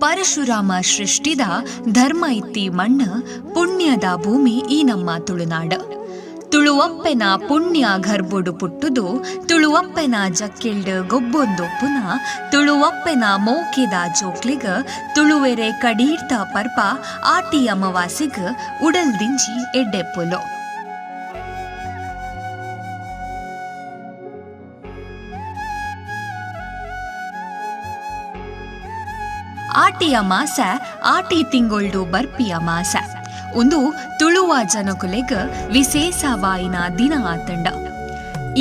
ಪರಶುರಾಮ ಸೃಷ್ಟಿದ ಧರ್ಮ ಇತ್ತಿ ಮಣ್ಣ ಪುಣ್ಯದ ಭೂಮಿ ಈ ನಮ್ಮ ತುಳುನಾಡ. ತುಳುವಪ್ಪೆನ ಪುಣ್ಯ ಗರ್ಬೊಡು ಪುಟ್ಟುದು ತುಳುವಪ್ಪೆನ ಜಕ್ಕೆಲ್ಡ್ ಗೊಬ್ಬೊಂದೊಪ್ಪುನ ತುಳುವಪ್ಪೆನ ಮೋಕೆದ ಜೋಕ್ಲಿಗ ತುಳುವೆರೆ ಕಡೀರ್ತ ಪರ್ಪ ಆಟಿ ಅಮವಾಸಿಗ ಉಡಲ್ದಿಂಜಿ ಎಡ್ಡೆಪ್ಪುಲು. ಆಟಿಯ ಮಾಸ ಆಟಿ ತಿಂಗೊಳ್ಡು ಬರ್ಪಿಯ ಮಾಸ ಒಂದು ತುಳುವ ಜನಕುಲೆಗ ವಿಶೇಷವಾಯಿನ ದಿನ ಆತಂಡ.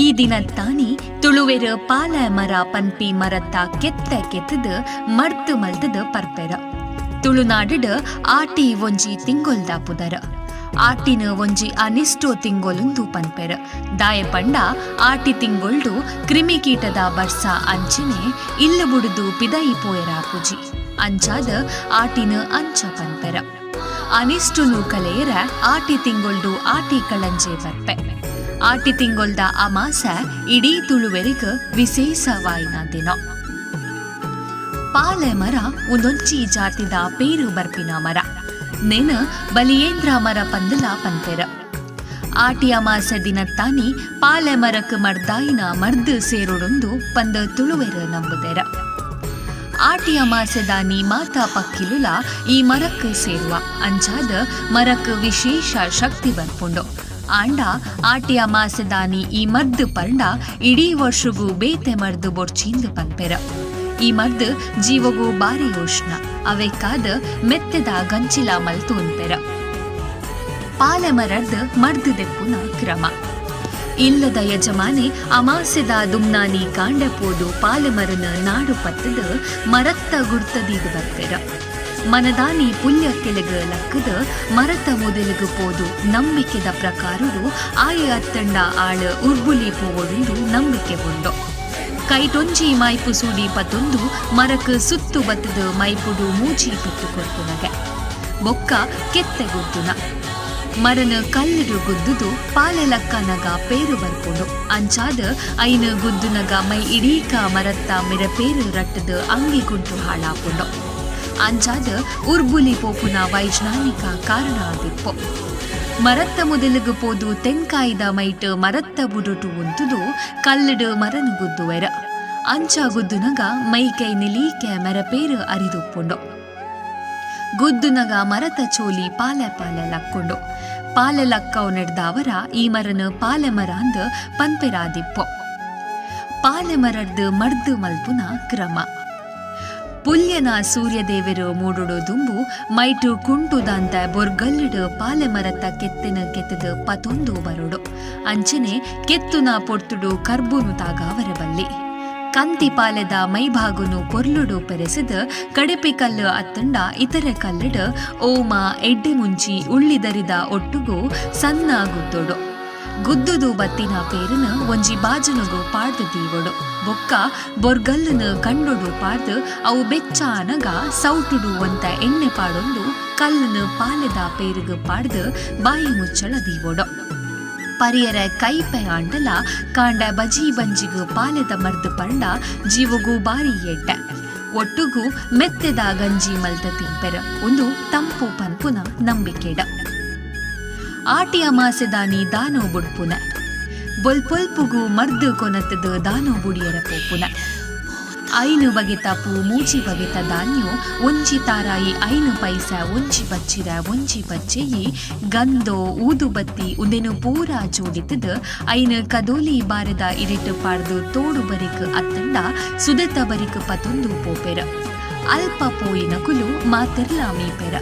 ಈ ದಿನ ತಾನಿ ತುಳುವೆರ ಪಾಲ ಮರ ಪನ್ಪಿ ಮರತ್ತ ಕೆತ್ತದ ಮರ್ತು ಮಲ್ತದ ಪರ್ಪೆರ. ತುಳುನಾಡಿಡ ಆಟಿ ಒಂಜಿ ತಿಂಗೊಲ್ದ ಪುದರ. ಆಟಿನ ಒಂಜಿ ಅನಿಷ್ಟೋ ತಿಂಗೊಲುಂದು ಪನ್ಪೆರ. ದಾಯ ಪಂಡ ಆಟಿ ತಿಂಗೊಳ್ಡು ಕ್ರಿಮಿಕೀಟದ ಬರ್ಸ ಅಂಚಿನೆ ಇಲ್ಲ ಬುಡುದು ಪಿದೈ ಪೋಯರ ಪುಜಿ ಅಂಚಾದ ಆಟಿನ ಅಂಚ ಪನ್ಪೆರ. ಅನಿಷ್ಟುನು ಕಲೆಯರ ಆಟಿ ತಿಂಗೊಳ್ಡು ಆಟಿ ಕಳಂಜೆ ಬರ್ಪೆ. ಆಟಿ ತಿಂಗೊಳ್ದ ಅಮಾಸ ಇಡೀ ತುಳುವೆರಿಗ ವಿಶೇಷವಾಯಿನ ದಿನ. ಪಾಲೆ ಮರ ಒಂದೊಂಚಿ ಜಾತಿದ ಪೇರು ಬರ್ಪಿನ ಮರ. ನೆನ ಬಲಿಯೇಂದ್ರ ಮರ ಪಂದಲ ಪನ್ಪೆರ. ಆಟಿ ಅಮಾಸ ದಿನ ತಾನಿ ಪಾಲೆ ಮರಕ್ ಮರ್ದಾಯಿನ ಮರ್ದು ಸೇರೋಡೊಂದು ಪಂದ ತುಳುವೆರ ನಂಬುದೆರ. ಆಟಿ ಅಮಾಸದಾನಿ ಮಾತಾ ಪಕ್ಕಿಲುಲ ಈ ಮರಕ್ ಸೇರುವ ಅಂಚಾದ ಮರಕ್ ವಿಶೇಷ ಶಕ್ತಿ ಬರ್ಪುಂಡು. ಆಂಡ ಆಟಿ ಅಮಾಸದಾನಿ ಈ ಮರ್ದು ಪಂಡ ಇಡೀ ವರ್ಷಗೂ ಬೇತೆ ಮರ್ದು ಬೊಡ್ಚಿಂದು ಪನ್ಪೆರ. ಈ ಮರ್ದು ಜೀವಗೂ ಬಾರಿ ಉಷ್ಣ ಅವೆಕ್ಕಾದ ಮೆತ್ತೆದ ಗಂಚಿಲ ಮಲ್ತು ಉಂಪೆರ. ಪಾಲೆ ಮರದ್ ಮರ್ದು ದೆಪ್ಪುನ ಕ್ರಮ ಇಲ್ಲದ ಯಜಮಾನೆ ಅಮಾಸೆದ ದುಮ್ನಾನಿ ಕಾಂಡಪೋದು ಪಾಲೆಮರನ ನಾಡು ಪತ್ತದ ಮರತ್ತ ಗುರ್ತದೀಗ ಬರ್ಪೆರ. ಮನದಾನಿ ಪುಲ್ಯ ಕೆಳಗ ಲಕ್ಕದ ಮರತ ಮೊದಲಿಗೆ ಪೋದು ನಂಬಿಕೆದ ಪ್ರಕಾರರು ಆಯ ಅತ್ತಂಡ ಆಳ ಉರ್ಬುಲಿ ಪೋವೊಂದು ನಂಬಿಕೆ ಉಂಡು. ಕೈಟೊಂಜಿ ಮೈಪು ಸೂಡಿ ಪತ್ತೊಂದು ಮರಕ್ ಸುತ್ತು ಬತ್ತದ ಮೈಪುಡು ಮೂಚಿ ಪೆಟ್ಟು ಕೊಡ್ತುನಗೆ ಬೊಕ್ಕ ಕೆತ್ತೆ ಗುದ್ದುನ ಮರನ ಕಲ್ಲಡು ಗುದ್ದುದು ಪಾಲೆ ಲಕ್ಕನಗ ಪೇರು ಬರ್ಪುಂಡು. ಅಂಚಾದ ಐನ ಗುದ್ದುನಗ ಮೈ ಇಡೀಕ ಮರತ್ತ ಮೆರ ಪೇರು ರಟ್ಟದ ಅಂಗಿ ಗುಂಟು ಹಾಳಾಪುಂಡು. ಅಂಚಾದ ಉರ್ಬುಲಿ ಪೋಪುನ ವೈಜ್ಞಾನಿಕ ಕಾರಣ ಆದಿಪ್ಪು. ಮರತ್ತ ಮೊದಲಿಗೆ ಪೋದು ತೆಂಕಾಯ್ದ ಮೈಟ್ ಮರತ್ತ ಬುಡುಟು ಉಂತುದು ಕಲ್ಲಡು ಮರನ ಗುದ್ದುವೆರ. ಅಂಚ ಗುದ್ದುನಗ ಮೈಕೈ ನಿಲೀಕೆ ಮೆರ ಪೇರು ಅರಿದುಪ್ಪುಂಡು. ಗುದ್ದುನಗ ಮರತ ಚೋಲಿ ಪಾಲೆ ಪಾಲೆ ಲಕ್ಕೊಂಡು ಪಾಲೆ ಲಕ್ಕವು ನೆಡ್ದಾವರ ಈ ಮರನ ಪಾಲೆ ಮರ ಅಂದ ಪನ್ಪೆರಾದಿಪ್ಪು. ಪಾಲೆ ಮರಡ್ದು ಮರ್ದು ಮಲ್ಪುನ ಕ್ರಮ ಪುಲ್ಯನ ಸೂರ್ಯದೇವರು ಮೂಡುಡು ದುಂಬು ಮೈಟು ಕುಂಟುದಂತ ಬೊರ್ಗಲ್ಲಿಡು ಪಾಲೆ ಮರತ ಕೆತ್ತನ ಕೆತ್ತದ ಪತೊಂದು ಬರುಡು ಅಂಚನೆ ಕೆತ್ತುನ ಪೊರ್ತುಡು ಕರ್ಬುನು ತಾಗಾವರ ಬಲ್ಲಿ. ಕಂತಿ ಪಾಲೆದ ಮೈಭಾಗುನು ಕೊರ್ಲುಡು ಪೆರೆಸಿದ ಕಡೆಪಿ ಕಲ್ಲು ಅತ್ತಂಡ ಇತರೆ ಕಲ್ಲಡ ಓಮ ಎಡ್ಡೆ ಮುಂಚಿ ಉಳ್ಳಿದರಿದ ಒಟ್ಟುಗೂ ಸಣ್ಣ ಗುದ್ದೊಡು. ಗುದ್ದುದು ಬತ್ತಿನ ಪೇರನ ಒಂಜಿ ಬಾಜನುಗು ಪಾಡ್ದು ದೀವೊಡು. ಬೊಕ್ಕ ಬೊರ್ಗಲ್ಲನ ಕಂಡೊಡು ಪಾಡ್ದು ಅವು ಬೆಚ್ಚ ಅನಗ ಸೌಟುಡು ಅಂತ ಎಣ್ಣೆ ಪಾಡೊಂದು ಕಲ್ಲನ ಪಾಲೆದ ಪೇರುಗು ಪಾಡ್ದು ಬಾಯಿ ಮುಚ್ಚಳ ದೀವೊಡು. ಪರಿಯರ ಕೈಪೆ ಆಂಡಲ ಕಾಂಡ ಬಜಿ ಬಂಜಿಗು ಪಾಲೆದ ಮರ್ದು ಪಂಡ ಜೀವಗೂ ಬಾರಿ ಎಡ್ಡೆ. ಒಟ್ಟುಗೂ ಮೆತ್ತೆದ ಗಂಜಿ ಮಲ್ದ ತಿಂಪೆರ ಒಂದು ತಂಪು ಪನ್ಪುನ ನಂಬಿಕೆಡ. ಆಟಿ ಅಮಾಸೆದಾನಿ ದಾನೋ ಬುಡ್ಪುನ ಬೊಲ್ಪೊಲ್ಪುಗೂ ಮರ್ದು ಕೊನತ್ತದ ದಾನೋ ಬುಡಿಯರ ಪೋಪುನ. ಐನು ಬಗೆತ ಪೂ ಮೂಚಿ ಬಗೆತ ಧಾನ್ಯೋ ಒಂಜಿ ತಾರಾಯಿ ಐನು ಪೈಸ ಒಂಜಿ ಬಚ್ಚಿರ ಒಂಜಿ ಬಚ್ಚೆಯಿ ಗಂಧೋ ಊದು ಬತ್ತಿ ಉಂದೆನು ಪೂರ ಜೋಡಿತದ ಐನು ಕದೋಲಿ ಬಾರದ ಇರಿಟ್ಟು ಪಾಡ್ದು ತೋಡು ಬರಿಕ್ ಅತ್ತಂಡ ಸುದತ ಬರಿಕ್ ಪತೊಂದು ಪೋಪೆರ. ಅಲ್ಪ ಪೋಯಿನ ಕುಲು ಮಾತೆರ್ಲ ಮೀಪೆರ.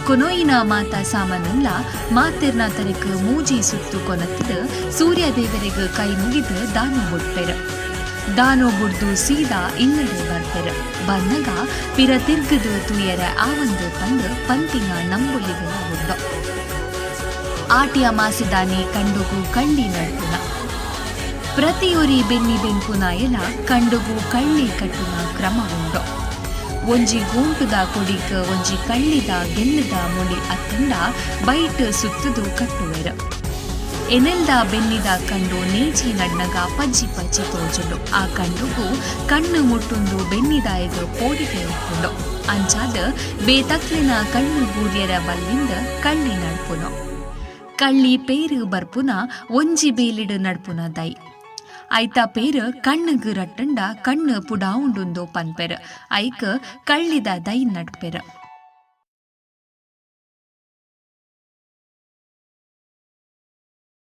ಕೊನೊಯಿನ ಮಾತ ಸಾಮಾನಲ್ಲ ಮಾತೆರ್ನ ತರಿಕ್ ಮೂಜಿ ಸುತ್ತು ಕೊನತ್ತದ ಸೂರ್ಯ ದೇವರಿಗೆ ಕೈ ಮುಗಿದ ದಾನು ಬುಡ್ಪೆರ. ದಾನೋ ಬುಡ್ದು ಸೀದಾ ಇಲ್ಲಡೆ ಬರ್ಪೆರ. ಬಂದಾಗ ಪಿರ ತಿರ್ಗದು ತುಯರ ಆವಂದು ತಂದು ಪಂತಿನ ನಂಬುಲಿಗಳ ಉಂಡು. ಆಟಿ ಅಮಾಸೆದಾನಿ ಕಂಡುಗೂ ಕಳ್ಳಿ ನಡ್ಪುನ ಪ್ರತಿಯೊರಿ ಬೆನ್ನಿ ಬೆಂಪುನ ಎಲ ಕಂಡುಗೂ ಕಳ್ಳಿ ಕಟ್ಟುನ ಕ್ರಮ ಉಂಡು. ಒಂಜಿ ಗೂಂಟುದ ಕೊಡಿಕ ಒಂಜಿ ಕಳ್ಳಿದ ಗೆಲ್ಲದ ಮುಳಿ ಅತ್ತಂಡ ಬೈಟ್ ಸುತ್ತದು ಕಟ್ಟುವೆರ. ಎನೆಲ್ದ ಬೆನ್ನಿದ ಕಂಡು ನೇಜಿ ನಡ್ನಗ ಪಜ್ಜಿ ಪಜ್ಜಿ ತೋಜುಂಡು. ಆ ಕಂಡುಗೂ ಕಣ್ಣು ಮುಟ್ಟುಂದು ಬೆನ್ನಿದಾಯಗ ಪೋಡಿಗೆ ಉಂಟುಂಡು. ಅಂಚಾದ ಬೇತಕ್ಲಿನ ಕಳ್ಳು ಬೂರ್ಯರ ಬಲ್ಲಿಂದ ಕಳ್ಳಿ ನಡ್ಪುನು ಕಳ್ಳಿ ಪೇರು ಬರ್ಪುನ ಒಂಜಿ ಬೇಲಿಡು ನಡ್ಪುನ ದೈ ಐತ ಪೇರು ಕಣ್ಣುಗು ರಟ್ಟಂಡ ಕಣ್ಣು ಪುಡಾವುಂಡುಂದೋ ಪನ್ಪೆರ್ ಐಕ್ ಕಳ್ಳಿದ ದೈ ನಡ್ಪೆರ್.